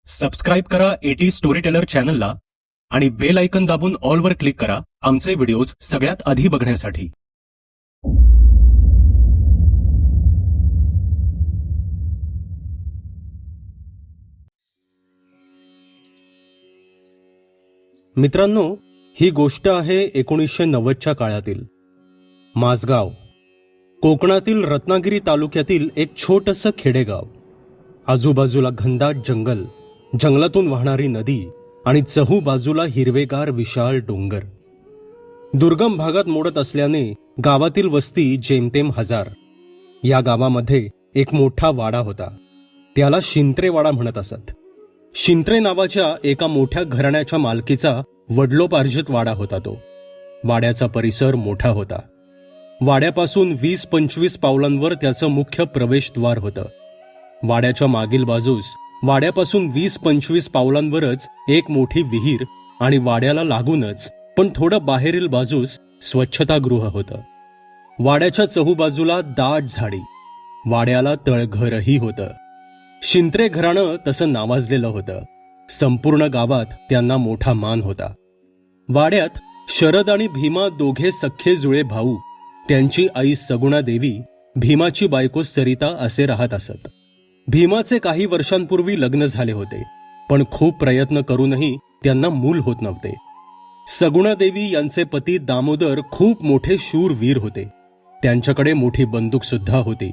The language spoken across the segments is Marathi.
सबस्क्राईब करा एटी स्टोरी टेलर चॅनलला आणि बेल आयकन दाबून ऑलवर क्लिक करा आमचे व्हिडिओज सगळ्यात आधी बघण्यासाठी. मित्रांनो, ही गोष्ट आहे 1990च्या काळातील. माझगाव, कोकणातील रत्नागिरी तालुक्यातील एक छोटंसं खेडेगाव. आजूबाजूला घनदाट जंगल, जंगलातून वाहणारी नदी आणि चहूबाजूला हिरवेगार विशाल डोंगर. दुर्गम भागात मोडत असल्याने गावातील वस्ती जेमतेम 1000. या गावामध्ये एक मोठा वाडा होता. त्याला शिंत्रेवाडा म्हणत असत. शिंत्रे नावाच्या एका मोठ्या घराण्याच्या मालकीचा वडलोपार्जित वाडा होता तो. वाड्याचा परिसर मोठा होता. वाड्यापासून 20-25 पावलांवर त्याचं मुख्य प्रवेशद्वार होतं. वाड्याच्या मागील बाजूस वाड्यापासून 20-25 पावलांवरच एक मोठी विहीर आणि वाड्याला लागूनच पण थोडं बाहेरील बाजूस स्वच्छतागृह होतं. वाड्याच्या चहूबाजूला दाट झाडी. वाड्याला तळघरही होतं. शिंत्रे घराणं तसं नावाजलेलं होतं. संपूर्ण गावात त्यांना मोठा मान होता. वाड्यात शरद आणि भीमा दोघे सख्खे जुळे भाऊ, त्यांची आई सगुणा देवी, भीमाची बायको सरिता असे राहत असत. भीमाचे काही वर्षांपूर्वी लग्न झाले होते, पण खूप प्रयत्न करूनही त्यांना मूल होत नव्हते. सगुणा देवी यांचे पती दामोदर खूप मोठे शूरवीर होते. त्यांच्याकडे मोठी बंदूक सुद्धा होती.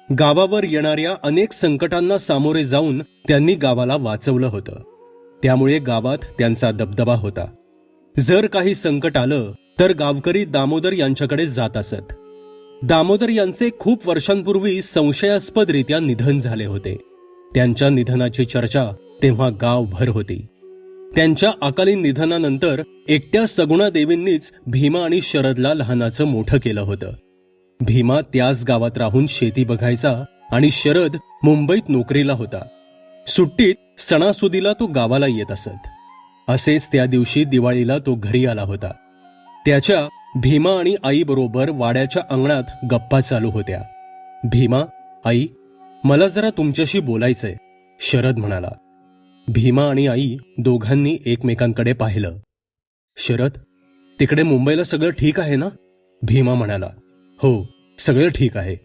गावावर येणाऱ्या अनेक संकटांना सामोरे जाऊन त्यांनी गावाला वाचवलं होतं. त्यामुळे गावात त्यांचा दबदबा होता. जर काही संकट आलं तर गावकरी दामोदर यांच्याकडे जात असत. दामोदर यांचे खूप वर्षांपूर्वी संशयास्पदरित्या निधन झाले होते. त्यांच्या निधनाची चर्चा तेव्हा गावभर होती. त्यांच्या अकाली निधनानंतर एकट्या सगुणा देवींनीच भीमा आणि शरदला लहानाचं मोठं केलं होतं. भीमा त्याच गावात राहून शेती बघायचा आणि शरद मुंबईत नोकरीला होता. सुट्टीत सणासुदीला तो गावाला येत असत. असेच त्या दिवशी दिवाळीला तो घरी आला होता. त्याच्या भीमा आणि आई बरोबर वाड्याच्या अंगणात गप्पा चालू होत्या. भीमा, आई, मला जरा तुमच्याशी बोलायचंय, शरद म्हणाला. भीमा आणि आई दोघांनी एकमेकांकडे पाहिलं. शरद, तिकडे मुंबईला सगळं ठीक आहे ना? भीमा म्हणाला. हो, सगळं ठीक आहे.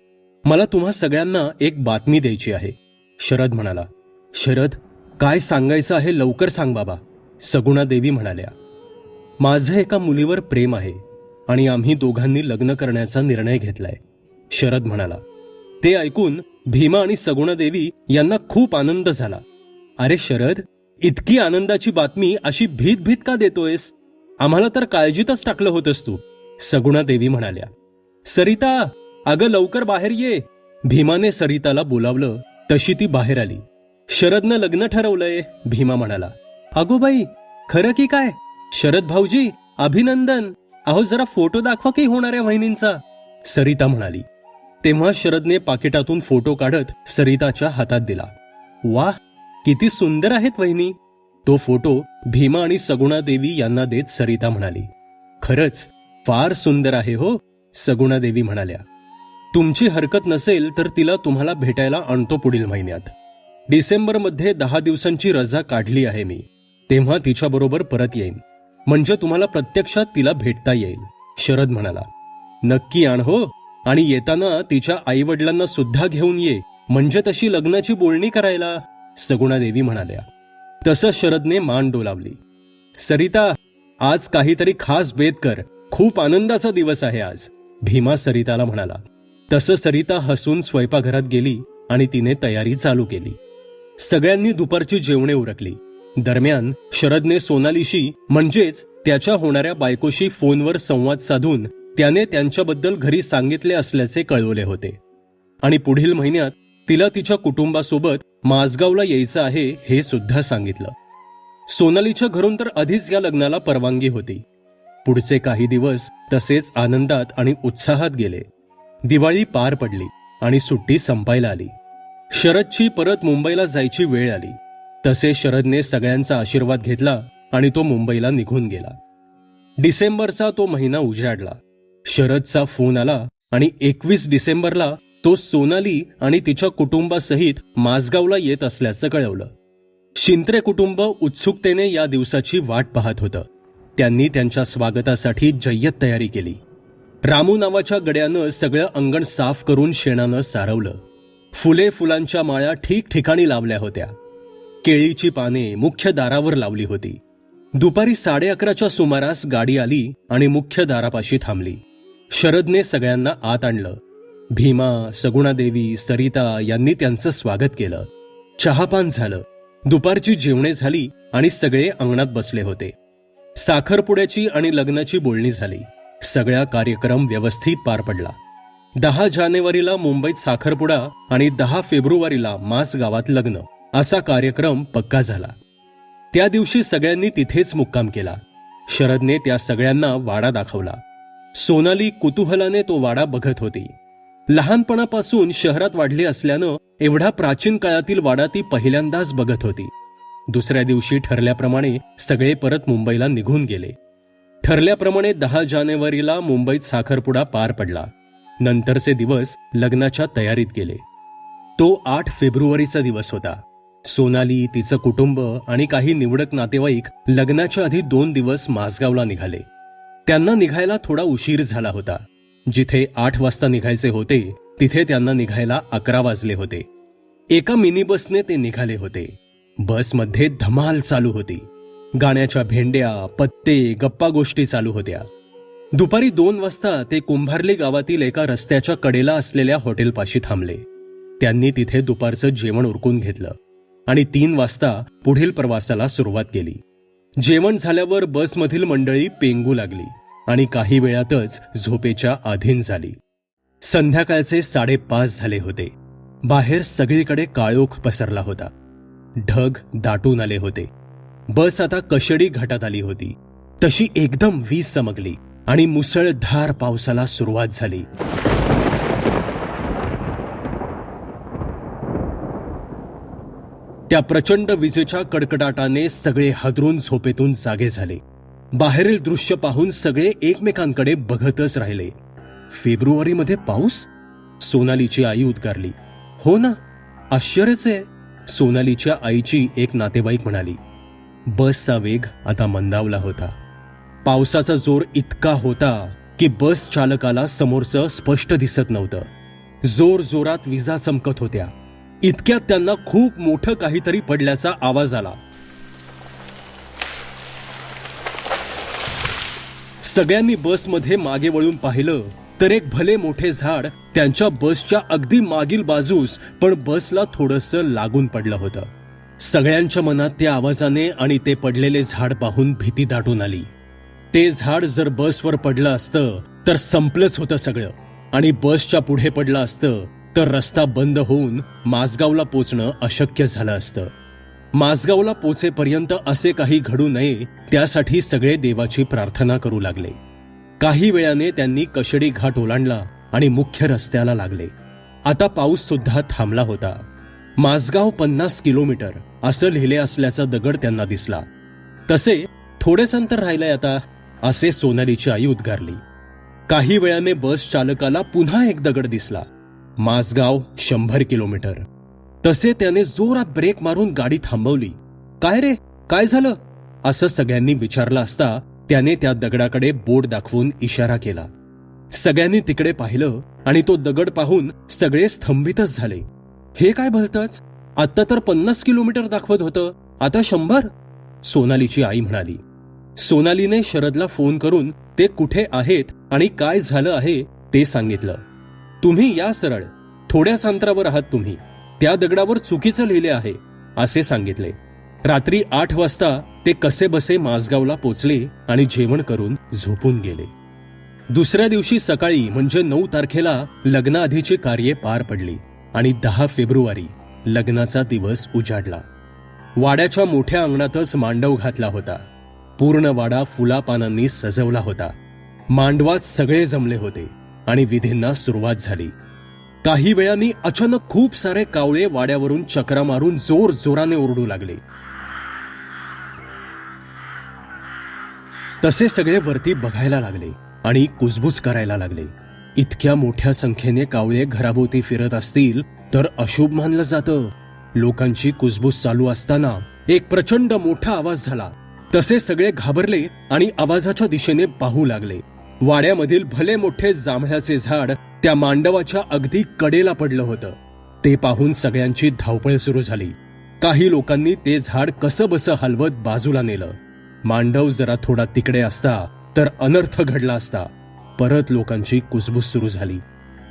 मला तुम्हा सगळ्यांना एक बातमी द्यायची आहे, शरद म्हणाला. शरद, काय सांगायचं आहे लवकर सांग बाबा, सगुणा देवी म्हणाल्या. माझं एका मुलीवर प्रेम आहे आणि आम्ही दोघांनी लग्न करण्याचा निर्णय घेतलाय, शरद म्हणाला. ते ऐकून भीमा आणि सगुणा देवी यांना खूप आनंद झाला. अरे शरद, इतकी आनंदाची बातमी अशी भीत भीत का देतोयस? आम्हाला तर काळजीतच टाकलं होतंस तू, सगुणा देवी म्हणाल्या. सरिता, अगं लवकर बाहेर ये. भीमाने सरिताला बोलावलं तशी ती बाहेर आली. शरदनं लग्न ठरवलंय, भीमा म्हणाला. अगो बाई, खरं की काय? शरद भाऊजी, अभिनंदन. अहो जरा फोटो दाखवा की होणाऱ्या वहिनींचा, सरिता म्हणाली. तेव्हा शरदने पाकिटातून फोटो काढत सरिताच्या हातात दिला. वाह, किती सुंदर आहेत वहिनी. तो फोटो भीमा आणि सगुणा देवी यांना देत सरिता म्हणाली. खरंच फार सुंदर आहे हो, सगुणा देवी म्हणाल्या. तुमची हरकत नसेल तर तिला तुम्हाला भेटायला आणतो पुढील महिन्यात. डिसेंबरमध्ये 10 दिवसांची रजा काढली आहे मी. तेव्हा तिच्याबरोबर परत येईन, म्हणजे तुम्हाला प्रत्यक्षात तिला भेटता येईल, शरद म्हणाला. नक्की आण हो, आणि येताना तिच्या आईवडिलांना सुद्धा घेऊन ये, म्हणजे तशी लग्नाची बोलणी करायला, सगुणा देवी म्हणाल्या. तसं शरदने मान डोलावली. सरिता, आज काहीतरी खास बेत कर, खूप आनंदाचा दिवस आहे आज, भीमा सरिताला म्हणाला. तसं सरिता हसून स्वयंपाकघरात गेली आणि तिने तयारी चालू केली. सगळ्यांनी दुपारची जेवणे उरकली. दरम्यान शरदने सोनालीशी म्हणजेच त्याच्या होणाऱ्या बायकोशी फोनवर संवाद साधून त्याने त्यांच्याबद्दल घरी सांगितले असल्याचे कळवले होते आणि पुढील महिन्यात तिला तिच्या कुटुंबासोबत माझगावला यायचं आहे हे सुद्धा सांगितलं. सोनालीच्या घरून तर आधीच या लग्नाला परवानगी होती. पुढचे काही दिवस तसेच आनंदात आणि उत्साहात गेले. दिवाळी पार पडली आणि सुट्टी संपायला आली. शरदची परत मुंबईला जायची वेळ आली. तसे शरदने सगळ्यांचा आशीर्वाद घेतला आणि तो मुंबईला निघून गेला. डिसेंबरचा तो महिना उजाडला. शरदचा फोन आला आणि 21 डिसेंबरला तो सोनाली आणि तिच्या कुटुंबासहित माझगावला येत असल्याचं कळवलं. शिंत्रे कुटुंब उत्सुकतेने या दिवसाची वाट पाहत होतं. त्यांनी त्यांच्या स्वागतासाठी जय्यत तयारी केली. रामू नावाच्या गड्यानं सगळं अंगण साफ करून शेणानं सारवलं. फुले फुलांच्या माळ्या ठिकठिकाणी लावल्या होत्या. केळीची पाने मुख्य दारावर लावली होती. दुपारी 11:30च्या सुमारास गाडी आली आणि मुख्य दारापाशी थांबली. शरदने सगळ्यांना आत आणलं. भीमा, सगुणादेवी, सरिता यांनी त्यांचं स्वागत केलं. चहापान झालं. दुपारची जेवणे झाली आणि सगळे अंगणात बसले होते. साखरपुड्याची आणि लग्नाची बोलणी झाली. सगळा कार्यक्रम व्यवस्थित पार पडला. 10 जानेवारीला मुंबईत साखरपुडा आणि 10 फेब्रुवारीला मासगावात लग्न असा कार्यक्रम पक्का झाला. त्या दिवशी सगळ्यांनी तिथेच मुक्काम केला. शरदने त्या सगळ्यांना वाडा दाखवला. सोनाली कुतूहलाने तो वाडा बघत होती. लहानपणापासून शहरात वाढली असल्यानं एवढा प्राचीन काळातील वाडा ती पहिल्यांदाच बघत होती. दुसऱ्या दिवशी ठरल्याप्रमाणे सगळे परत मुंबईला निघून गेले. ठरल्याप्रमाणे 10 जानेवारीला मुंबईत साखरपुडा पार पडला. नंतरचे दिवस लग्नाच्या तयारीत गेले. तो 8 फेब्रुवारीचा दिवस होता. सोनाली, तिचं कुटुंब आणि काही निवडक नातेवाईक लग्नाच्या आधी 2 दिवस मासगावला निघाले. त्यांना निघायला थोडा उशीर झाला होता. जिथे 8 वाजता निघायचे होते तिथे त्यांना निघायला 11 वाजले होते. एका मिनी बसने ते निघाले होते. बसमध्ये धमाल चालू होती. गाण्याच्या भेंड्या, पत्ते, गप्पा गोष्टी चालू होत्या. दुपारी 2 वाजता ते कुंभारली गावातील एका रस्त्याच्या कडेला असलेल्या हॉटेलपाशी थांबले. त्यांनी तिथे दुपारचं जेवण उरकून घेतलं आणि 3 वाजता पुढील प्रवासाला सुरुवात केली. जेवण झाल्यावर बसमधील मंडळी पेंगू लागली आणि काही वेळातच झोपेच्या अधीन झाली. संध्याकाळचे 5:30 झाले होते. बाहेर सगळीकडे काळोख पसरला होता. ढग दाटून आले होते. बस आता कशेडी घाटात आली होती. तशी एकदम वीज चमकली आणि मुसळधार पावसाला सुरुवात झाली. त्या प्रचंड विजेच्या कडकडाटाने सगळे हादरून झोपेतून जागे झाले. बाहेरील दृश्य पाहून सगळे एकमेकांकडे बघतच राहिले. फेब्रुवारीमध्ये पाऊस? सोनालीची आई उद्गारली. हो ना, आश्चर्यच आहे, सोनालीच्या आईची एक नातेवाईक म्हणाली. बसचा वेग आता मंदावला होता. पावसाचा जोर इतका होता की बस चालकाला समोरचं स्पष्ट दिसत नव्हतं. जोर जोरात विजा चमकत होत्या. इतक्यात त्यांना खूप मोठं काहीतरी पडल्याचा आवाज आला. सगळ्यांनी बसमध्ये मागे वळून पाहिलं तर एक भले मोठे झाड त्यांच्या बसच्या अगदी मागील बाजूस पण बसला थोडंसं लागून पडलं होतं. सगळ्यांच्या मनात त्या आवाजाने आणि ते पडलेले झाड पाहून भीती दाटून आली. ते झाड जर बसवर पडलं असतं तर संपलंच होतं सगळं, आणि बसच्या पुढे पडलं असतं तर रस्ता बंद होऊन मासगावला पोचणं अशक्य झालं असतं. मासगावला पोचेपर्यंत असे काही घडू नये त्यासाठी सगळे देवाची प्रार्थना करू लागले. काही वेळाने त्यांनी कशेडी घाट ओलांडला आणि मुख्य रस्त्याला लागले. आता पाऊस सुद्धा थांबला होता. मासगाव 50 किलोमीटर असं लिहिले असल्याचा दगड त्यांना दिसला. तसे थोडेच अंतर राहिलंय आता, असे सोनालीची आई उद्गारली. काही वेळाने बस चालकाला पुन्हा एक दगड दिसला. मासगाव 100 किलोमीटर. तसे त्याने जोरात ब्रेक मारून गाडी थांबवली. काय रे, काय झालं असं सगळ्यांनी विचारलं असता त्याने त्या दगडाकडे बोट दाखवून इशारा केला. सगळ्यांनी तिकडे पाहिलं आणि तो दगड पाहून सगळे स्तंभितच झाले. हे काय भलतंच, आता तर 50 किलोमीटर दाखवत होतं, आता 100? सोनालीची आई म्हणाली. सोनालीने शरदला फोन करून ते कुठे आहेत आणि काय झालं आहे ते सांगितलं. तुम्ही या सरळ, थोड्याच अंतरावर आहात तुम्ही, त्या दगडावर चुकीचं लिहिले आहे असे सांगितले. रात्री 8 वाजता ते कसे बसे मासगावला पोचले आणि जेवण करून झोपून गेले. दुसऱ्या दिवशी सकाळी म्हणजे 9 तारखेला लग्नाआधीची कार्ये पार पडली आणि 10 फेब्रुवारी लग्नाचा दिवस उजाडला. वाड्याच्या मोठ्या अंगणातच मांडव घातला होता. पूर्ण वाडा फुलापानांनी सजवला होता. मांडवात सगळे जमले होते आणि विधींना सुरुवात झाली. काही वेळांनी अचानक खूप सारे कावळे वाड्यावरून चक्रा मारून जोर जोराने ओरडू लागले. तसे सगळे वरती बघायला लागले आणि कुजबुज करायला लागले. इतक्या मोठ्या संख्येने कावळे घराभोवती फिरत असतील तर अशुभ मानलं जातं. लोकांची कुजबुज चालू असताना एक प्रचंड मोठा आवाज झाला. तसे सगळे घाबरले आणि आवाजाच्या दिशेने पाहू लागले. वाड्यामधील भले मोठे जांभळाचे झाड त्या मांडवाच्या अगदी कडेला पडलं होतं. ते पाहून सगळ्यांची धावपळ सुरू झाली. काही लोकांनी ते झाड कसंबसं हलवत बाजूला नेलं. मांडव जरा थोडा तिकडे असता तर अनर्थ घडला असता. परत लोकांची कुजबूज सुरू झाली.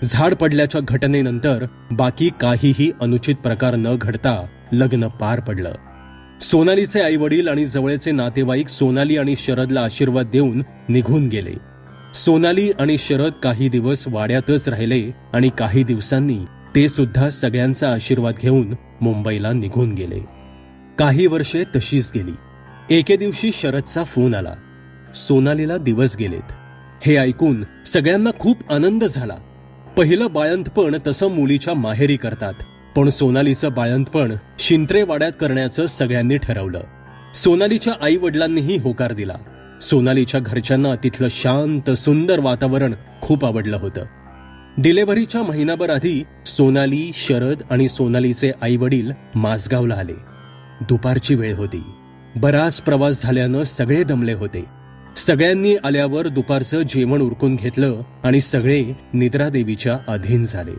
झाड पडल्याच्या घटनेनंतर बाकी काहीही अनुचित प्रकार न घडता लग्न पार पडलं. सोनालीचे आई वडील आणि जवळचे नातेवाईक सोनाली आणि शरदला आशीर्वाद देऊन निघून गेले. सोनाली आणि शरद काही दिवस वाड्यातच राहिले आणि काही दिवसांनी ते सुद्धा सगळ्यांचा आशीर्वाद घेऊन मुंबईला निघून गेले. काही वर्षे तशीच गेली. एके दिवशी शरदचा फोन आला. सोनालीला दिवस गेलेत. हे ऐकून सगळ्यांना खूप आनंद झाला. पहिलं बाळंतपण तसं मुलीच्या माहेरी करतात, पण सोनालीचं बाळंतपण शिंत्रेवाड्यात करण्याचं सगळ्यांनी ठरवलं. सोनालीच्या आई वडिलांनीही होकार दिला. सोनालीच्या घरच्यांना तिथलं शांत सुंदर वातावरण खूप आवडलं होतं. डिलेव्हरीच्या महिनाभर आधी सोनाली, शरद आणि सोनालीचे आई वडील माझगावला आले. दुपारची वेळ होती. बराच प्रवास झाल्यानं सगळे दमले होते. सगळ्यांनी आल्यावर दुपारचं जेवण उरकून घेतलं आणि सगळे निद्रादेवीच्या अधीन झाले.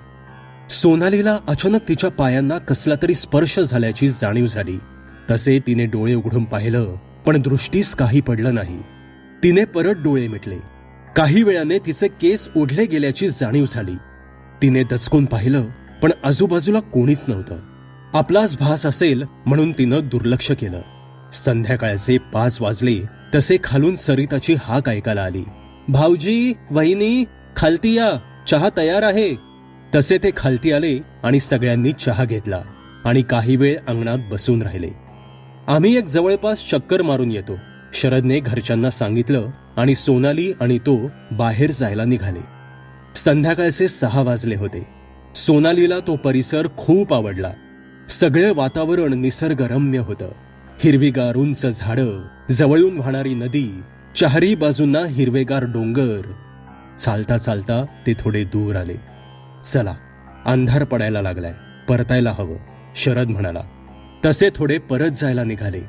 सोनालीला अचानक तिच्या पायांना कसला तरी स्पर्श झाल्याची जाणीव झाली. तसे तिने डोळे उघडून पाहिलं, पण दृष्टीस काही पडलं नाही. तिने परत डोळे मिटले. काही वेळाने तिचे केस ओढले गेल्याची जाणीव झाली. तिने दचकून पाहिलं, पण आजूबाजूला कोणीच नव्हतं. आपलाच भास असेल म्हणून तिनं दुर्लक्ष केलं. संध्याकाळचे 5 वाजले तसे खालून सरिताची हाक ऐकायला आली. भाऊजी, वहिनी, खालती या, चहा तयार आहे. तसे ते खालती आले आणि सगळ्यांनी चहा घेतला आणि काही वेळ अंगणात बसून राहिले. आम्ही एक जवळपास चक्कर मारून येतो, शरदने घरच्यांना सांगितलं आणि सोनाली आणि तो बाहेर जायला निघाले. संध्याकाळचे 6 वाजले होते. सोनालीला तो परिसर खूप आवडला. सगळे वातावरण निसर्गरम्य होतं. हिरवीगार उंच झाडं, जवळून वाहणारी नदी, चारही बाजूंना हिरवेगार डोंगर. चालता चालता ते थोडे दूर आले. चला, अंधार पडायला लागलाय, परतायला हवं, शरद म्हणाला. तसे थोडे परत जायला निघाले.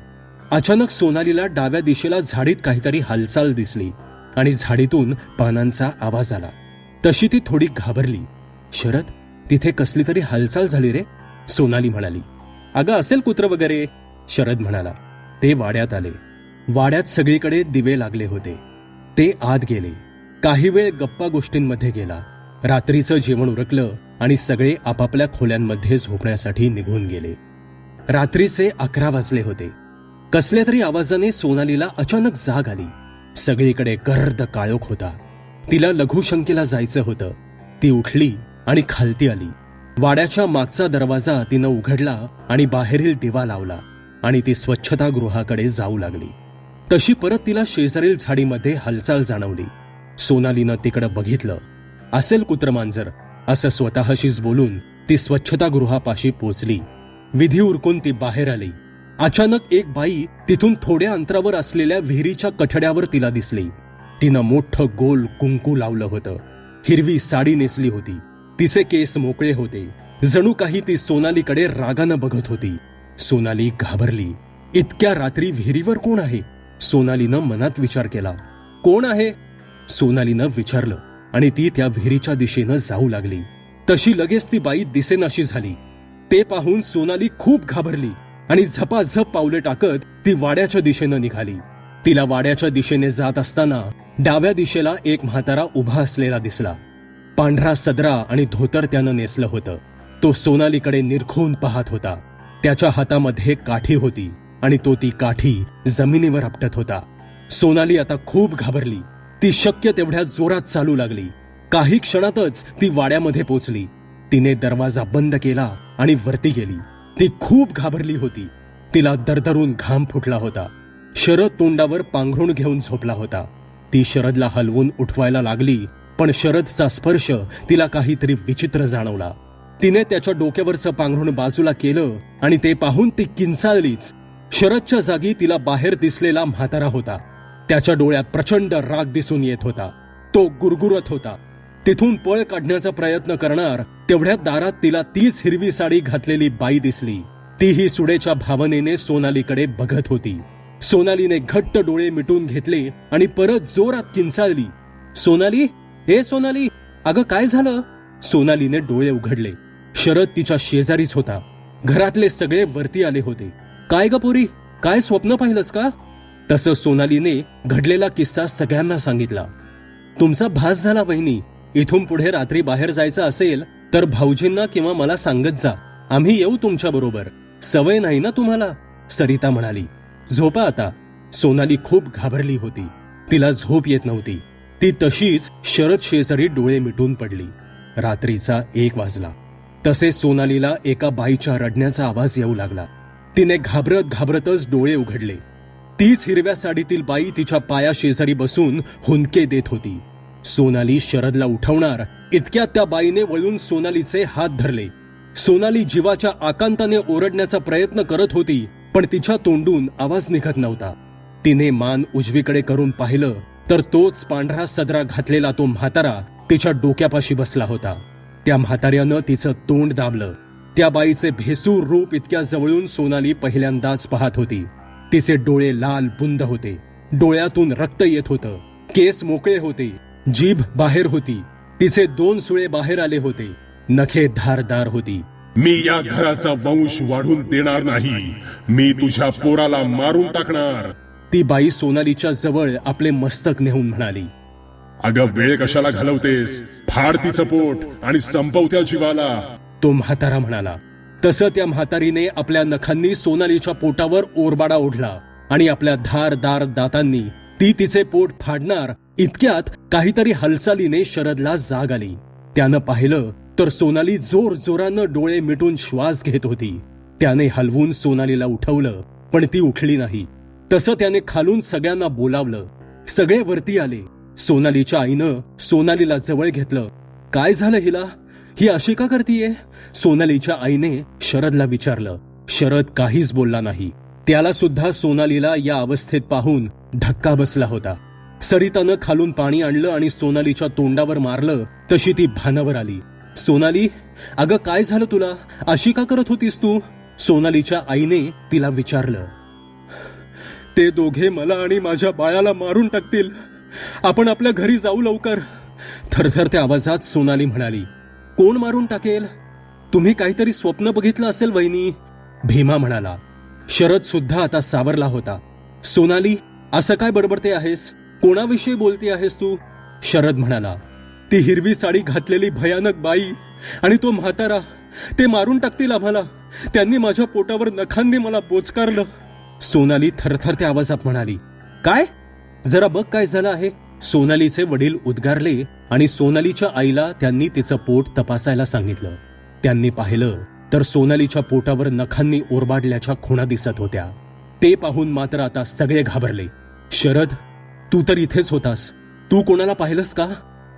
अचानक सोनालीला डाव्या दिशेला झाडीत काहीतरी हालचाल दिसली आणि झाडीतून पानांचा आवाज आला. तशी ती थोडी घाबरली. शरद, तिथे कसली तरी हालचाल झाली रे, सोनाली म्हणाली. अगं असेल कुत्र वगैरे, शरद म्हणाला. ते वाड्यात आले. वाड्यात सगळीकडे दिवे लागले होते. ते आत गेले. काही वेळ गप्पा गोष्टींमध्ये गेला. रात्रीचं जेवण उरकलं आणि सगळे आपापल्या खोल्यांमध्ये झोपण्यासाठी निघून गेले. रात्रीचे 11 वाजले होते. कसल्या तरी आवाजाने सोनालीला अचानक जाग आली. सगळीकडे गर्द काळोख होता. तिला लघुशंकेला जायचं होतं. ती उठली आणि खालती आली. वाड्याच्या मागचा दरवाजा तिनं उघडला आणि बाहेरील दिवा लावला आणि ती स्वच्छतागृहाकडे जाऊ लागली. तशी परत तिला शेजारील झाडीमध्ये हालचाल जाणवली. सोनालीनं तिकडं बघितलं. असेल कुत्रमांजर असं स्वतःशीच बोलून ती स्वच्छतागृहापाशी पोचली. विधी उरकून ती बाहेर आली. अचानक एक बाई तिथून थोड्या अंतरावर असलेल्या विहिरीच्या कठड्यावर तिला दिसली. तिनं मोठं गोल कुंकू लावलं होतं. हिरवी साडी नेसली होती. तिचे केस मोकळे होते. जणू काही ती सोनालीकडे रागानं बघत होती. सोनाली घाबरली. इतक्या रात्री विहिरीवर कोण आहे? सोनालीनं मनात विचार केला. कोण आहे? सोनालीनं विचारलं आणि ती त्या विहिरीच्या दिशेनं जाऊ लागली. तशी लगेच ती बाई दिसेनाशी झाली. ते पाहून सोनाली खूप घाबरली आणि झपाझप पावले टाकत ती वाड्याच्या दिशेनं निघाली. तिला वाड्याच्या दिशेने जात असताना डाव्या दिशेला एक म्हातारा उभा असलेला दिसला. पांढरा सदरा आणि धोतर त्यानं नेसलं होतं. तो सोनालीकडे निरखून पाहत होता. त्याच्या हातामध्ये काठी होती आणि तो ती काठी जमिनीवर आपटत होता. सोनाली आता खूप घाबरली. ती शक्य तेवढ्या जोरात चालू लागली. काही क्षणातच ती वाड्यामध्ये पोचली. तिने दरवाजा बंद केला आणि वरती गेली. ती खूप घाबरली होती. तिला दरदरून घाम फुटला होता. शरद तोंडावर पांघरुण घेऊन झोपला होता. ती शरदला हलवून उठवायला लागली, पण शरदचा स्पर्श तिला काहीतरी विचित्र जाणवला. तिने त्याच्या डोक्यावरचं पांघरुण बाजूला केलं आणि ते पाहून ती किंचाळलीच. शरदच्या जागी तिला बाहेर दिसलेला म्हातारा होता. त्याच्या डोळ्यात प्रचंड राग दिसून येत होता. तो गुरगुरत होता. तिथून पळ काढण्याचा प्रयत्न करणार तेवढ्या दारात तिला तीच हिरवी साडी घातलेली बाई दिसली. तीही सुडेच्या भावनेने सोनालीकडे बघत होती. सोनालीने घट्ट डोळे मिटून घेतले आणि परत जोरात किंचाळली, सोनाली, ए सोनाली, अगं काय झालं? सोनालीने डोळे उघडले. शरद तिच्या शेजारीच होता. घरातले सगळे वरती आले होते. काय ग पोरी, काय स्वप्न पाहिलंस का? तसं सोनालीने घडलेला किस्सा सगळ्यांना सांगितला. तुमचा भास झाला वहिनी. इथून पुढे रात्री बाहेर जायचं असेल तर भाऊजींना किंवा मला सांगत जा, आम्ही येऊ तुमच्या बरोबर. सवय नाही ना तुम्हाला, सरिता म्हणाली. झोपा आता. सोनाली खूप घाबरली होती. तिला झोप येत नव्हती. ती तशीच शरद शेजारी डोळे मिटून पडली. रात्रीचा 1 वाजला. तसे सोनालीला एका बाईच्या रडण्याचा आवाज येऊ लागला. तिने घाबरत घाबरतच डोळे उघडले. तीच हिरव्या साडीतील बाई तिच्या पायाशेजारी बसून हुंदके देत होती. सोनाली शरदला उठवणार इतक्यात त्या बाईने वळून सोनालीचे हात धरले. सोनाली जीवाच्या आकांताने ओरडण्याचा प्रयत्न करत होती, पण तिच्या तोंडून आवाज निघत नव्हता. तिने मान उजवीकडे करून पाहिलं तर तोच पांढरा सदरा घातलेला तो म्हातारा तिच्या डोक्यापाशी बसला होता. त्या म्हाताऱ्यानं तिचं तोंड दाबलं. त्या बाईचे भेसूर रूप इतक्या जवळून सोनाली पहिल्यांदाच पाहत होती. तिचे डोळे लाल बुंद होते. डोळ्यातून रक्त येत होतं. केस मोकळे होते. जीभ बाहेर होती. तिचे 2 सुळे बाहेर आले होते. नखे धारदार होती. मी या घराचा वंश वाढून देणार नाही. मी तुझ्या पोराला मारून टाकणार. ती बाई सोनालीच्या जवळ आपले मस्तक नेऊन म्हणाली, अगं वेळ कशाला घालवतेस? फाड तिचं पोट आणि संपव त्या जीवाला. तो म्हातारा म्हणाला. तसं त्या म्हातारीने आपल्या नखांनी सोनालीच्या पोटावर ओरबाडा ओढला आणि आपल्या धारदार दातांनी ती तिचे पोट फाडणार इतक्यात काहीतरी हालचालीने शरदला जाग आली. त्यानं पाहिलं तर सोनाली जोर जोरानं डोळे मिटून श्वास घेत होती. त्याने हलवून सोनालीला उठवलं, पण ती उठली नाही. तसं त्याने खालून सगळ्यांना बोलावलं. सगळे वरती आले. सोनालीच्या आईनं सोनालीला जवळ घेतलं. काय झालं हिला? ही अशी का करतीये? सोनालीच्या आईने शरदला विचारलं. शरद काहीच बोलला नाही. त्याला सुद्धा सोनालीला या अवस्थेत पाहून धक्का बसला होता. सरितानं खालून पाणी आणलं आणि सोनालीच्या तोंडावर मारलं तशी ती भानावर आली. सोनाली, अगं काय झालं तुला? अशी का करत होतीस तू? सोनालीच्या आईने तिला विचारलं. ते दोघे मला आणि माझ्या बाळाला मारून टाकतील. आपण आपल्या घरी जाऊ लवकर. थरथरत्या आवाजात सोनाली म्हणाली. कोण मारून टाकेल? तुम्ही काहीतरी स्वप्न बघितलं असेल वहिनी, भीमा म्हणाला. शरद सुद्धा आता सावरला होता. सोनाली, असं काय बडबडते आहेस? कोणाविषयी बोलते आहेस तू? शरद म्हणाला. ती हिरवी साडी घातलेली भयानक बाई आणि तो म्हातारा, ते मारून टाकतील आम्हाला. त्यांनी माझ्या पोटावर नखांनी मला बोचकारलं. सोनाली थरथरत्या आवाजात म्हणाली. काय? जरा बघ काय झालं आहे. सोनालीचे वडील उद्गारले आणि सोनालीच्या आईला त्यांनी तिचं पोट तपासायला सांगितलं. त्यांनी पाहिलं तर सोनालीच्या पोटावर नखांनी ओरबाडल्याच्या खुणा दिसत होत्या. ते पाहून मात्र आता सगळे घाबरले. शरद, तू तर इथेच होतास. तू कोणाला पाहिलंस का?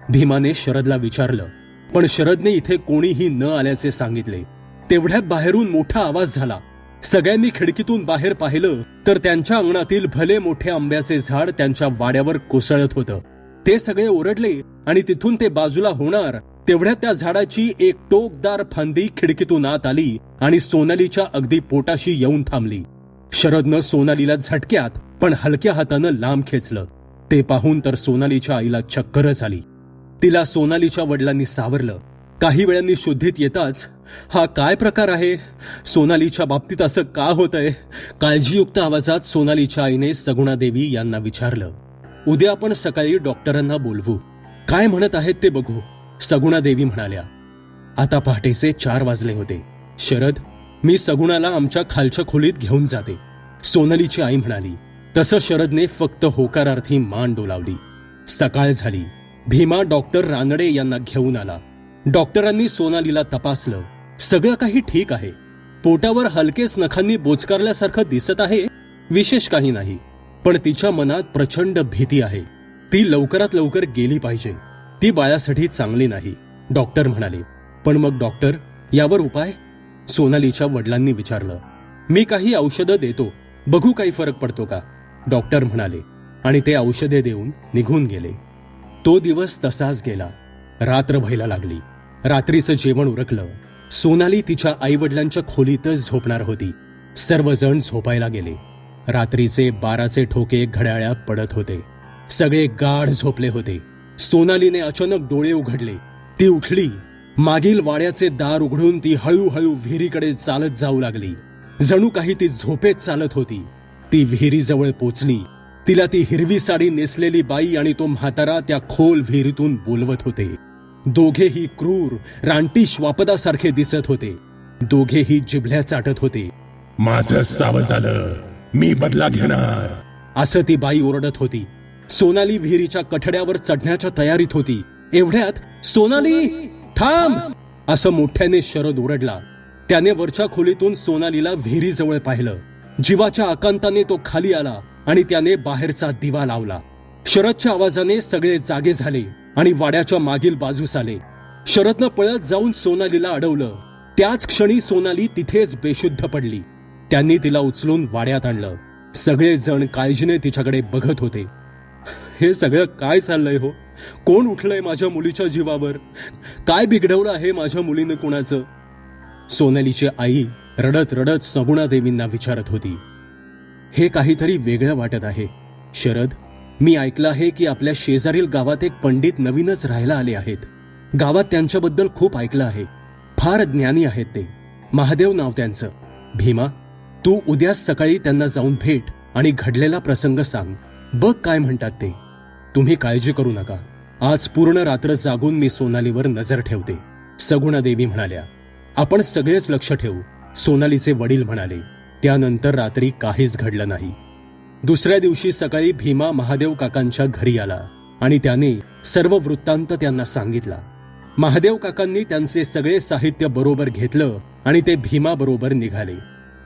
भीमाने शरदला विचारलं. पण शरदने इथे कोणीही न आल्याचे सांगितले. तेवढ्यात बाहेरून मोठा आवाज झाला. सगळ्यांनी खिडकीतून बाहेर पाहिलं तर त्यांच्या अंगणातील भले मोठे आंब्याचे झाड त्यांच्या वाड्यावर कोसळत होतं. ते सगळे ओरडले आणि तिथून ते बाजूला होणार तेवढ्यात त्या झाडाची एक टोकदार फांदी खिडकीतून आत आली आणि सोनालीच्या अगदी पोटाशी येऊन थांबली. शरदनं सोनालीला झटक्यात पण हलक्या हातानं लांब खेचलं. ते पाहून तर सोनालीच्या आईला चक्करच आली. तिला सोनालीच्या वडिलांनी सावरलं. काही वेळांनी शुद्धीत येताच, हा काय प्रकार आहे? सोनालीच्या बाबतीत असं का होतंय? काळजीयुक्त आवाजात सोनालीच्या आईने सगुणादेवी यांना विचारलं. उद्या आपण सकाळी डॉक्टरांना बोलवू. काय म्हणत आहेत ते बघू, सगुणादेवी म्हणाल्या. आता पहाटेचे 4 वाजले होते. शरद, मी सगुणाला आमच्या खालच्या खोलीत घेऊन जाते, सोनालीची आई म्हणाली. तसं शरदने फक्त होकारार्थी मान डोलावली. सकाळ झाली. भीमा डॉक्टर रानडे यांना घेऊन आला. डॉक्टरांनी सोनालीला तपासलं. सगळं काही ठीक आहे. पोटावर हलकेच नखांनी बोचकारल्यासारखं दिसत आहे. विशेष काही नाही. पण तिच्या मनात प्रचंड भीती आहे. ती लवकरात लवकर गेली पाहिजे. ती बाळासाठी चांगली नाही, डॉक्टर म्हणाले. पण मग डॉक्टर, यावर उपाय? सोनालीच्या वडिलांनी विचारलं. मी काही औषधं देतो, बघू काही फरक पडतो का, डॉक्टर म्हणाले आणि ते औषधे देऊन निघून गेले. तो दिवस तसाच गेला. रात्र व्हायला लागली. रात्रीचं जेवण उरकलं. सोनाली तिच्या आईवडिलांच्या खोलीतच झोपणार होती. सर्वजण झोपायला गेले. रात्रीचे 12चे ठोके घड्याळात पडत होते. सगळे गाढ झोपले होते. सोनालीने अचानक डोळे उघडले. ती उठली. मागील वाड्याचे दार उघडून ती हळूहळू विहिरीकडे चालत जाऊ लागली. जणू काही ती झोपेत चालत होती. ती विहिरीजवळ पोचली. तिला ती हिरवी साडी नेसलेली बाई आणि तो म्हातारा त्या खोल विहिरीतून बोलवत होते. दोघेही क्रूर रानटी श्वापदासारखे दिसत होते. दोघेही जिभल्या चाटत होते. माझं सावं झालं, मी बदला घेणार. असं ती बाई ओरडत होती. सोनाली विहिरीच्या कठड्यावर चढण्याच्या तयारीत होती. एवढ्यात सोनाली थांब असं मोठ्याने शरद ओरडला. त्याने वरच्या खोलीतून सोनालीला विहिरीजवळ पाहिलं. जीवाच्या आकांताने तो खाली आला आणि त्याने बाहेरचा दिवा लावला. शरदच्या आवाजाने सगळे जागे झाले आणि वाड्याच्या मागील बाजूस आले. शरदनं पळत जाऊन सोनालीला अडवलं. त्याच क्षणी सोनाली तिथेच बेशुद्ध पडली. त्यांनी तिला उचलून वाड्यात आणलं. सगळे जण काळजीने तिच्याकडे बघत होते. हे सगळं काय चाललंय हो? कोण उठलंय माझ्या मुलीच्या जीवावर? काय बिघडवलं आहे माझ्या मुलीनं कोणाचं? सोनालीची आई रडत रडत सगुणा देवींना विचारत होती. हे काहीतरी वेगळं वाटत आहे. शरद, मी ऐकलं आहे की आपल्या शेजारील गावात एक पंडित नवीनच राहायला आले आहेत. गावात त्यांच्याबद्दल खूप ऐकलं आहे. फार ज्ञानी आहेत ते. महादेव नाव त्यांचं. भीमा, तू उद्या सकाळी त्यांना जाऊन भेट आणि घडलेला प्रसंग सांग. बघ काय म्हणतात ते. तुम्ही काळजी करू नका. आज पूर्ण रात्र जागून मी सोनालीवर नजर ठेवते. सगुणा देवी म्हणाल्या. आपण सगळेच लक्ष ठेवू, सोनालीचे वडील म्हणाले. त्यानंतर रात्री काहीच घडलं नाही. दुसऱ्या दिवशी सकाळी भीमा महादेव काकांच्या घरी आला आणि त्याने सर्व वृत्तांत त्यांना सांगितला. महादेव काकांनी त्यांचे सगळे साहित्य बरोबर घेतलं आणि ते भीमा बरोबर निघाले.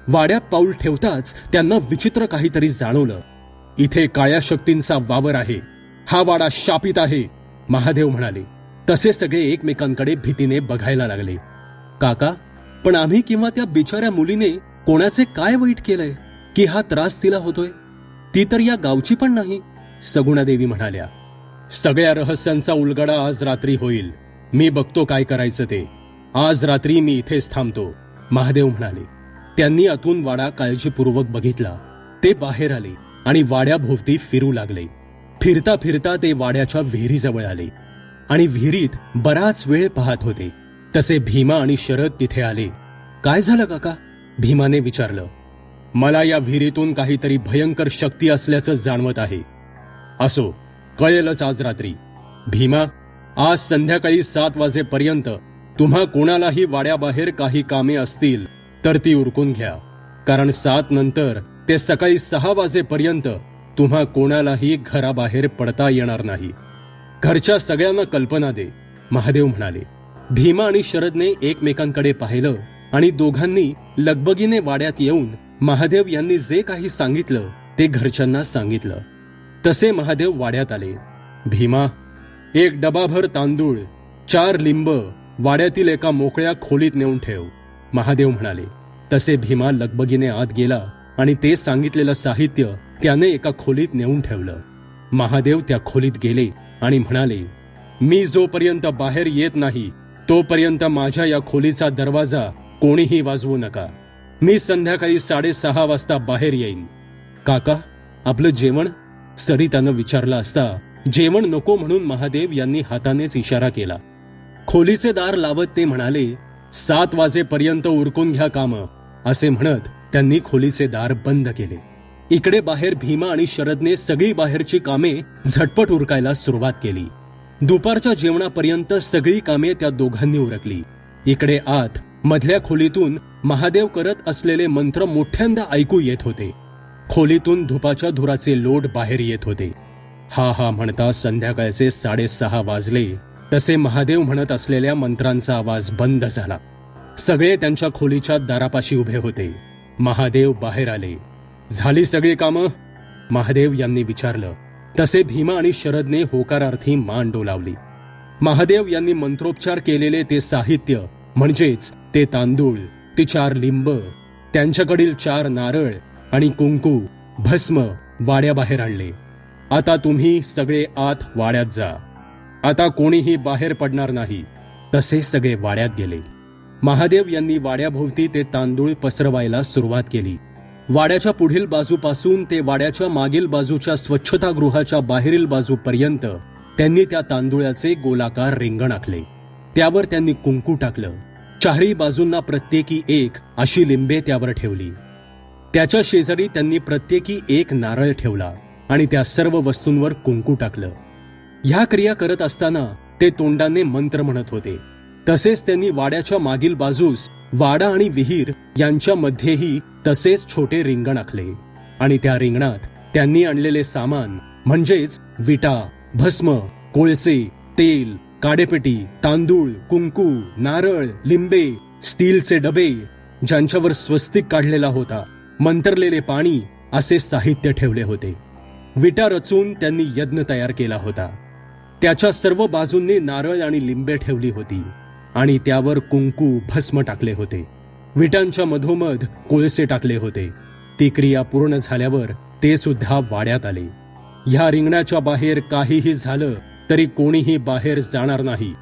वाड्यात पाऊल ठेवताच त्यांना विचित्र काहीतरी जाणवलं. इथे काळ्या शक्तींचा वावर आहे. हा वाडा शापित आहे, महादेव म्हणाले. तसे सगळे एकमेकांकडे भीतीने बघायला लागले. काका, पण आम्ही किंवा त्या बिचाऱ्या मुलीने कोणाचे काय वाईट केलंय की हा त्रास तिला होतोय? ती तर या गावची पण नाही, सगुणा देवी म्हणाल्या. सगळ्या रहस्यांचा उलगडा आज रात्री होईल. मी बघतो काय करायचं ते. आज रात्री मी इथेच थांबतो, महादेव म्हणाले. त्यांनी आतून वाडा काळजीपूर्वक बघितला. ते बाहेर आले आणि वाड्याभोवती फिरू लागले. फिरता फिरता ते वाड्याच्या विहिरीजवळ आले आणि विहिरीत बराच वेळ पाहत होते. तसे भीमा आणि शरद तिथे आले. काय झालं काका? भीमाने विचारलं. मला या विहिरीतून काहीतरी भयंकर शक्ती असल्याचं जाणवत आहे. असो, कळेलच आज रात्री. भीमा, आज संध्याकाळी 7 वाजेपर्यंत तुम्हा कोणालाही वाड्याबाहेर काही कामे असतील तर ती उरकून घ्या. कारण 7 नंतर ते सकाळी 6 वाजेपर्यंत तुम्हा कोणालाही घराबाहेर पडता येणार नाही. घरच्या सगळ्यांना कल्पना दे, महादेव म्हणाले. भीमा आणि शरदने एकमेकांकडे पाहिलं आणि दोघांनी लगबगीने वाड्यात येऊन महादेव यांनी जे काही सांगितलं ते घरच्यांना सांगितलं. तसे महादेव वाड्यात आले. भीमा, 1 डबाभर तांदूळ, 4 लिंब वाड्यातील एका मोकळ्या खोलीत नेऊन ठेव, महादेव म्हणाले. तसे भीमा लगबगीने आत गेला आणि ते सांगितलेलं साहित्य त्याने एका खोलीत नेऊन ठेवलं. महादेव त्या खोलीत गेले आणि म्हणाले, मी जोपर्यंत बाहेर येत नाही तोपर्यंत माझ्या या खोलीचा दरवाजा कोणीही वाजवू नका. मी संध्याकाळी 6:30 वाजता बाहेर येईन. काका, आपलं जेवण? सरितानं विचारलं असता जेवण नको म्हणून महादेव यांनी हातानेच इशारा केला. खोलीचे दार लावत ते म्हणाले, 7 वाजेपर्यंत उरकून घ्या कामं, असे म्हणत त्यांनी खोलीचे दार बंद केले. इकडे बाहेर भीमा आणि शरदने सगळी बाहेरची कामे झटपट उरकायला सुरुवात केली. दुपारच्या जेवणापर्यंत सगळी कामे त्या दोघांनी उरकली. इकडे आत मधल्या खोलीतून महादेव करत असलेले मंत्र मोठ्यांदा ऐकू येत होते. खोलीतून धुपाच्या धुराचे लोट बाहेर येत होते. हा हा म्हणता संध्याकाळचे 6:30 वाजले. तसे महादेव म्हणत असलेल्या मंत्रांचा आवाज बंद झाला. सगळे त्यांच्या खोलीच्या दारापाशी उभे होते. महादेव बाहेर आले. झाली सगळी कामं? महादेव यांनी विचारलं. तसे भीमा आणि शरदने होकारार्थी मान डोलावली. महादेव यांनी मंत्रोपचार केलेले ते साहित्य म्हणजेच ते तांदूळ, ते 4 लिंब, त्यांच्याकडील 4 नारळ आणि कुंकू, भस्म वाड्याबाहेर आणले. आता तुम्ही सगळे आत वाड्यात जा. आता कोणीही बाहेर पडणार नाही. तसे सगळे वाड्यात गेले. महादेव यांनी वाड्याभोवती ते तांदूळ पसरवायला सुरुवात केली. वाड्याच्या पुढील बाजूपासून ते वाड्याच्या मागील बाजूच्या स्वच्छतागृहाच्या बाहेरील बाजूपर्यंत त्यांनी त्या तांदूळाचे गोलाकार रिंगण आखले. त्यावर त्यांनी कुंकू टाकलं. चारही बाजूंना प्रत्येकी एक अशी लिंबे त्यावर ठेवली. त्याच्या शेजारी त्यांनी प्रत्येकी एक नारळ ठेवला आणि त्या सर्व वस्तूंवर कुंकू टाकलं. ह्या क्रिया करत असताना ते तोंडाने मंत्र म्हणत होते. तसेच त्यांनी वाड्याच्या मागील बाजूस वाडा आणि विहीर यांच्यामध्येही तसेच छोटे रिंगण आखले आणि त्या रिंगणात त्यांनी आणलेले सामान म्हणजेच विटा, भस्म, कोळसे, तेल, काडेपेटी, तांदूळ, कुंकू, नारळ, लिंबे, स्टीलचे डबे ज्यांच्यावर स्वस्तिक काढलेला होता, मंतरलेले पाणी असे साहित्य ठेवले होते. विटा रचून त्यांनी यज्ञ तयार केला होता. त्याच्या सर्व बाजूंनी नारळ आणि लिंबे ठेवली होती आणि त्यावर कुंकू, भस्म टाकले होते. विटांच्या मधोमध कोळसे टाकले होते. ती क्रिया पूर्ण झाल्यावर ते सुद्धा वाड्यात आले. ह्या रिंगणाच्या बाहेर काहीही झालं तरी कोणीही बाहेर जाणार नाही.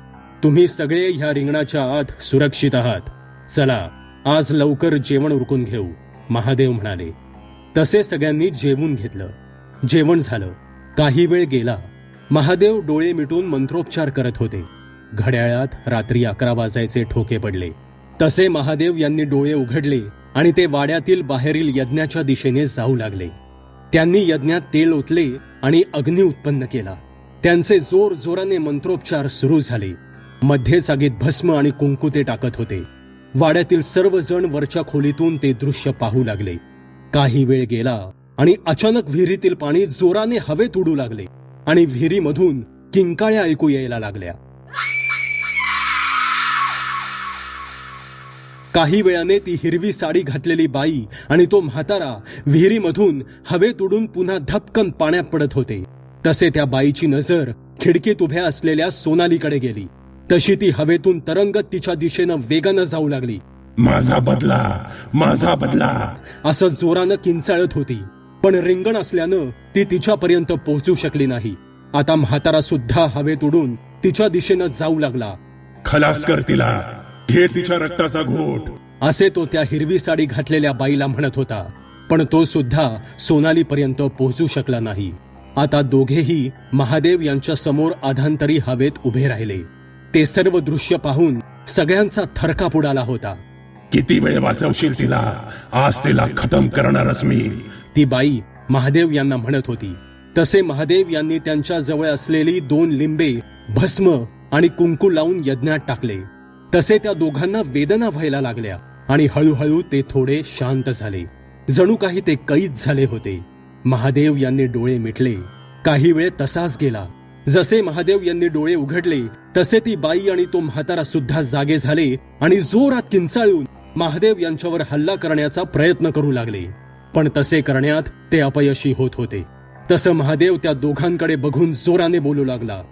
तुम्ही सगळे ह्या रिंगणाच्या आत सुरक्षित आहात. चला आज लवकर जेवण उरकून घेऊ, महादेव म्हणाले. तसे सगळ्यांनी जेवून घेतलं. जेवण झालं. काही वेळ गेला. महादेव डोळे मिटून मंत्रोच्चार करत होते. घड्याळात रात्री 11 वाजायचे ठोके पडले. तसे महादेव यांनी डोळे उघडले आणि ते वाड्यातील बाहेरील यज्ञाच्या दिशेने जाऊ लागले. त्यांनी यज्ञात तेल ओतले आणि अग्नी उत्पन्न केला. त्यांचे जोर जोराने मंत्रोच्चार सुरू झाले. मध्ये जागेत भस्म आणि कुंकू ते टाकत होते. वाड्यातील सर्वजण वरच्या खोलीतून ते दृश्य पाहू लागले. काही वेळ गेला आणि अचानक विहिरीतील पाणी जोराने हवेत उडू लागले आणि विहिरीमधून किंकाळ्या ऐकू यायला लागल्या. काही वेळाने ती हिरवी साडी घातलेली बाई आणि तो म्हातारा विहिरीमधून हवेत उडून पुन्हा धपकन पाण्यात पडत होते. तसे त्या बाईची नजर खिडकीत उभ्या असलेल्या सोनालीकडे गेली. तशी ती हवेतून तरंगत तिच्या दिशेनं वेगानं जाऊ लागली. माझा बदला, माझा बदला असं जोरानं किंचाळत होती. पण रिंगण असल्यानं ती तिच्यापर्यंत पोहोचू शकली नाही. आता म्हातारा सुद्धा हवेत उडून तिच्या दिशेनं जाऊ लागला. खलास कर तिला, घे तिच्या रक्ताचा घोट, असे तो त्या हिरवी साडी घातलेल्या बाईला म्हणत होता. पण तो सुद्धा सोनालीपर्यंत पोहोचू शकला नाही. आता दोघेही महादेव यांच्या समोर आधांतरी हवेत उभे राहिले. ते सर्व दृश्य पाहून सगळ्यांचा थरकाप उडाला होता. किती वेळ वाचवशील तिला, आज तिला खतम करणारच मी, ती बाई महादेव यांना म्हणत होती. तसे महादेव यांनी त्यांच्या जवळ असलेली 2 लिंबे, भस्म आणि कुंकू लावून यज्ञात टाकले. तसे त्या दोघांना वेदना व्हायला लागल्या आणि हळूहळू ते थोडे शांत झाले. जणू काही ते कैद झाले होते. महादेव यांनी डोळे मिटले. काही वेळ तसाच गेला. जसे महादेव यांनी डोळे उघडले तसे ती बाई आणि तो म्हातारा सुद्धा जागे झाले आणि जोरात किंचाळून महादेव यांच्यावर हल्ला करण्याचा प्रयत्न करू लागले. पण तसे करण्यात ते अपयशी होत होते. तसं महादेव त्या दोघांकडे बघून जोराने बोलू लागला.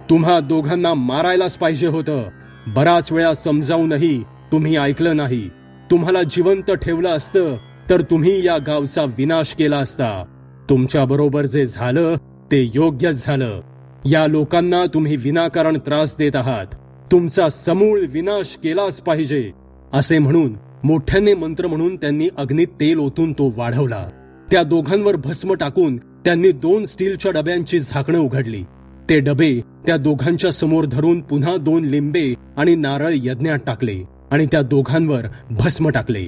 तुम्हा दोघांना मारायलाच पाहिजे होतं. बराच वेळा समजावूनही तुम्ही ऐकलं नाही. तुम्हाला जिवंत ठेवलं असतं तर तुम्ही या गावचा विनाश केला असता. तुमच्या बरोबर जे झालं ते योग्यच झालं. या लोकांना तुम्ही विनाकारण त्रास देत आहात. तुमचा समूळ विनाश केलाच पाहिजे, असे म्हणून मोठ्याने मंत्र म्हणून त्यांनी अग्नीत तेल ओतून तो वाढवला. त्या दोघांवर भस्म टाकून त्यांनी 2 स्टीलच्या डब्यांची झाकणं उघडली. ते डबे त्या दोघांच्या समोर धरून पुन्हा 2 लिंबे आणि नारळ यज्ञात टाकले आणि त्या दोघांवर भस्म टाकले.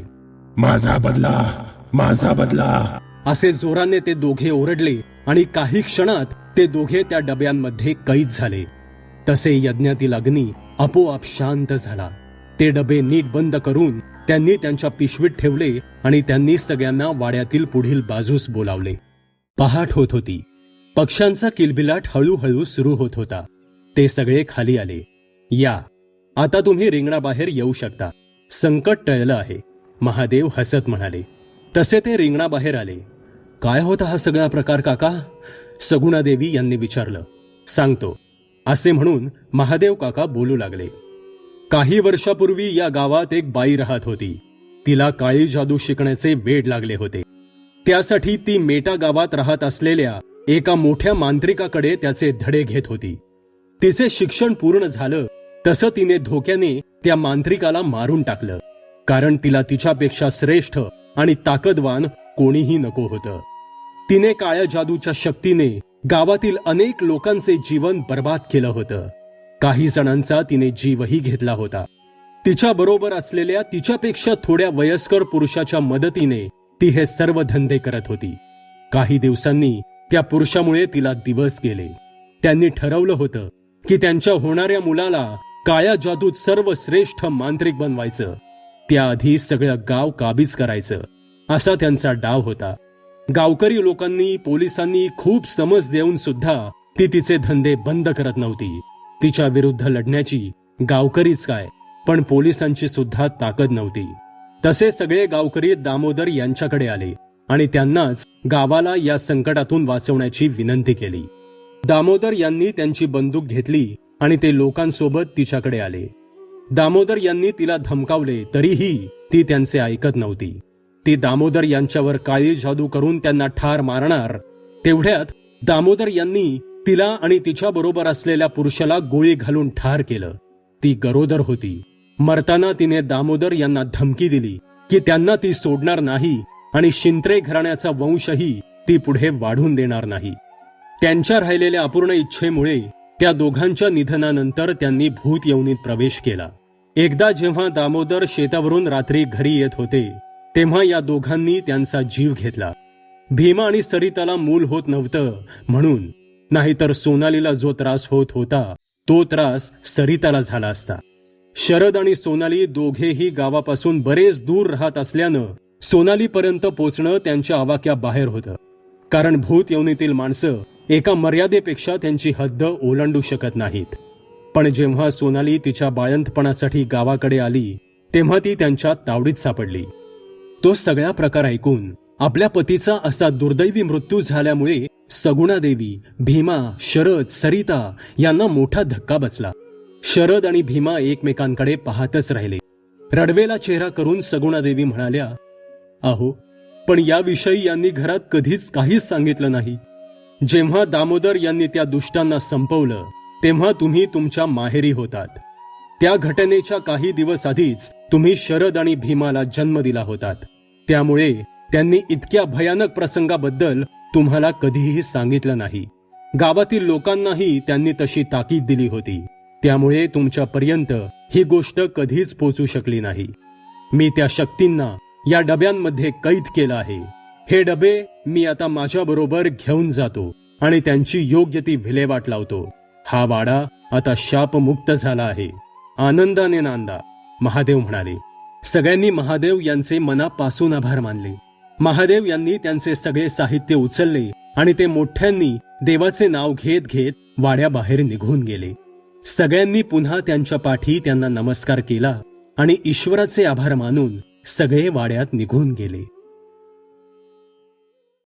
माझा बदला, माझा बदला असे जोराने ते दोघे ओरडले आणि काही क्षणात ते दोघे त्या डब्यांमध्ये कैद झाले. तसे यज्ञातील अग्नी आपोआप शांत झाला. ते डबे नीट बंद करून त्यांनी त्यांच्या पिशवीत ठेवले आणि त्यांनी सगळ्यांना वाड्यातील पुढील बाजूस बोलावले. पहाट होत होती. पक्ष्यांचा किलबिलाट हळूहळू सुरू होत होता. ते सगळे खाली आले. या, आता तुम्ही रिंगणाबाहेर येऊ शकता. संकट टळलं आहे, महादेव हसत म्हणाले. तसे ते रिंगणाबाहेर आले. काय होता हा सगळा प्रकार काका? सगुणादेवी यांनी विचारलं. सांगतो, असे म्हणून महादेव काका बोलू लागले. काही वर्षापूर्वी या गावात एक बाई राहत होती. तिला काळी जादू शिकण्याचे वेड लागले होते. त्यासाठी ती मेटा गावात राहत असलेल्या एका मोठ्या मांत्रिकाकडे त्याचे धडे घेत होती. तिचे शिक्षण पूर्ण झालं तसं तिने धोक्याने त्या मांत्रिकाला मारून टाकलं, कारण तिला तिच्यापेक्षा श्रेष्ठ आणि ताकदवान कोणीही नको होतं. तिने काळ्या जादूच्या शक्तीने गावातील अनेक लोकांचे जीवन बर्बाद केलं होतं. काही जणांचा तिने जीवही घेतला होता. तिच्या बरोबर असलेल्या तिच्यापेक्षा थोड्या वयस्कर पुरुषाच्या मदतीने ती हे सर्व धंदे करत होती. काही दिवसांनी त्या पुरुषामुळे तिला दिवस गेले. त्यांनी ठरवलं होतं की त्यांच्या होणाऱ्या मुलाला काळ्या जादूत सर्वश्रेष्ठ मांत्रिक बनवायचं. त्याआधी सगळं गाव काबीज करायचं, असा त्यांचा डाव होता. गावकरी लोकांनी, पोलिसांनी खूप समज देऊन सुद्धा ती तिचे धंदे बंद करत नव्हती. तिच्या विरुद्ध लढण्याची गावकरीच काय, पण पोलिसांची सुद्धा ताकद नव्हती. तसे सगळे गावकरी दामोदर यांच्याकडे आले आणि त्यांनाच गावाला या संकटातून वाचवण्याची विनंती केली. दामोदर यांनी त्यांची बंदूक घेतली आणि ते लोकांसोबत तिच्याकडे आले. दामोदर यांनी तिला धमकावले, तरीही ती त्यांचे ऐकत नव्हती. ती दामोदर यांच्यावर काळी जादू करून त्यांना ठार मारणार. तेवढ्यात दामोदर यांनी तिला आणि तिच्या बरोबर असलेल्या पुरुषाला गोळी घालून ठार केलं. ती गरोदर होती. मरताना तिने दामोदर यांना धमकी दिली की त्यांना ती सोडणार नाही आणि शिंत्रे घराण्याचा वंशही ती पुढे वाढून देणार नाही. त्यांच्या राहिलेल्या अपूर्ण इच्छेमुळे त्या दोघांच्या निधनानंतर त्यांनी भूत यवनीत प्रवेश केला. एकदा जेव्हा दामोदर शेतावरून रात्री घरी येत होते, तेव्हा या दोघांनी त्यांचा जीव घेतला. भीमा आणि सरिताला मूल होत नव्हतं म्हणून, नाहीतर सोनालीला जो त्रास होत होता तो त्रास सरिताला झाला असता. शरद आणि सोनाली दोघेही गावापासून बरेच दूर राहत असल्यानं सोनालीपर्यंत पोचणं त्यांच्या आवाक्याबाहेर होतं, कारण भूत यवनीतील माणसं एका मर्यादेपेक्षा त्यांची हद्द ओलांडू शकत नाहीत. पण जेव्हा सोनाली तिच्या बाळंतपणासाठी गावाकडे आली, तेव्हा ती त्यांच्या तावडीत सापडली. तो सगळा प्रकार ऐकून आपल्या पतीचा असा दुर्दैवी मृत्यू झाल्यामुळे सगुणादेवी, भीमा, शरद, सरिता यांना मोठा धक्का बसला. शरद आणि भीमा एकमेकांकडे पाहतच राहिले. रडवेला चेहरा करून सगुणादेवी म्हणाल्या, अहो, पण याविषयी यांनी घरात कधीच काहीच सांगितलं नाही. जेव्हा दामोदर यांनी त्या दुष्टांना संपवलं, तेव्हा तुम्ही तुमच्या माहेरी होतात. त्या घटनेच्या काही दिवस आधीच तुम्ही शरद आणि भीमाला जन्म दिला होतात. त्यामुळे त्यांनी इतक्या भयानक प्रसंगाबद्दल तुम्हाला कधीही सांगितलं नाही. गावातील लोकांनाही त्यांनी तशी ताकीद दिली होती. त्यामुळे तुमच्यापर्यंत ही गोष्ट कधीच पोचू शकली नाही. मी त्या शक्तींना या डब्यांमध्ये कैद केलं आहे. हे डबे मी आता माझ्याबरोबर घेऊन जातो आणि त्यांची योग्य ती विल्हेवाट लावतो. हा वाडा आता शापमुक्त झाला आहे. आनंदाने नांदा, महादेव म्हणाले. सगळ्यांनी महादेव यांचे मनापासून आभार मानले. महादेव यांनी त्यांचे सगळे साहित्य उचलले आणि ते मोठ्यांनी देवाचे नाव घेत घेत वाड्याबाहेर निघून गेले. सगळ्यांनी पुन्हा त्यांच्या पाठी त्यांना नमस्कार केला आणि ईश्वराचे आभार मानून सगळे वाड्यात निघून गेले.